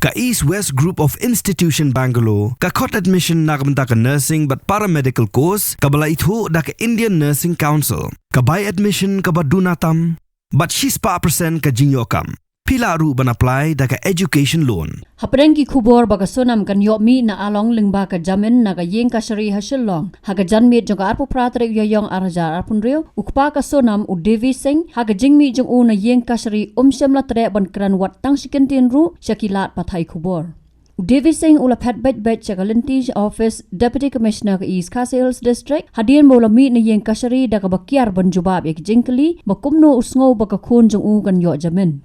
ka East West Group of Institution Bangalore ka khot admission na kamta ka nursing but paramedical course ka bala ithu da ka Indian Nursing Council ka buy admission ka badunatam but she's pa percent ka jinyokam pila ru ban apply da ka education loan Hapreng ki khubor baga sonam kan yomi na along lingba ka jamin na ka yeng ka shari hasilong haga janmit jong arpu pratre yoyong arajar arpun reu ukpa ka sonam u Devi Singh haga jingmi jong u na yeng ka shari sham la tre ban kran wat tang shikentin ru shakilat pathai khubor Devi Singh ula phat bet chakalinti office deputy commissioner ka East Khasi Hills district hadien bola mi na yeng ka shari da ka bakyar ban jubab ek jingkli bakumno usngo baga khun jong u kan yo jamin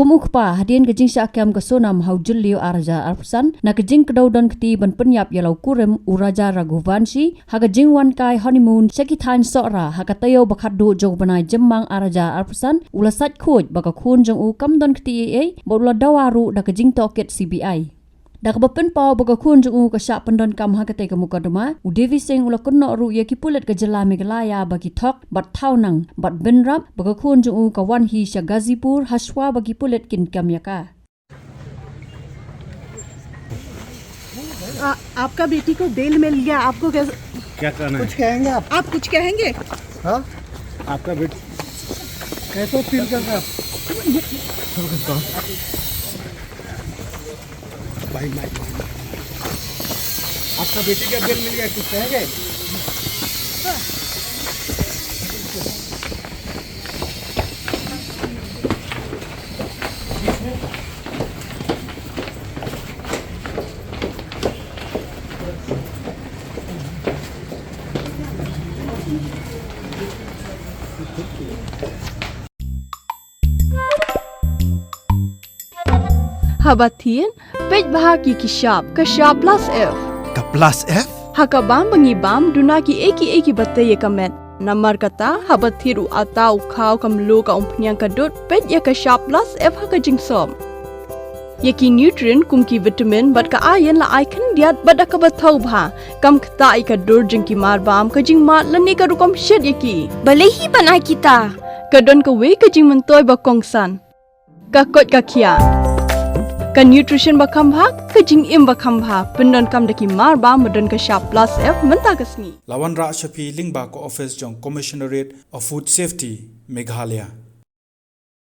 Kumukpa hadien kejing syakam ke sonam haujul liu arja arpsan na kejing kedaudan keti ban penyap yalau kurem uraja Raghuvanshi haga jing wan kai honeymoon syakithan sora haga tayo bakadu jog banai jemmang arja arpsan ulasat khoj baka khun jong u kamdon keti ei bola dawaru da kejing toket CBI da kabapen pau baka khun jong u ka syak pendon kam haga te kamukadama u Devi Singh ula kunno ru ya kipulet ka jalami galaya bagi thok bat thaunang bat benrap baka khun jong u ka wan hi sya Gazipur haswa bagi pulet kin kam yaka आपका बेटी को बेल मिल गया आपको क्या करना है? कुछ कहेंगे आप कुछ कहेंगे हाँ आपका बेटी कैसे फील कर रहा है भाई आपका बेटी का बेल मिल गया कुछ कहेंगे Habatin, pej bahagi kishap, kashap plus F. ka plus F Hakabam bangibam dunaki eki bataye kamet. Namar kata habathiru atau khau kamlu ka umpnyang kadut pej ya kashap plus F hakajing som. Yaki nutrient kumki vitamin bat ka iron la ikan diat bat ka bathau bha kam kta i ka dur jingki marbam ka jing mat lani ka rukom shed yaki. Balehi banai kita. Kadon ka we ka jing mentoy ba kongsan. Ka kot ka kia. Ka nutrition bakam bha ka jing im bakam bha pendon kam daki marba modon ka sharp plus F menta kasni Lawan Ra Shafi Lingba ko office jong Commissionerate of Food Safety Meghalaya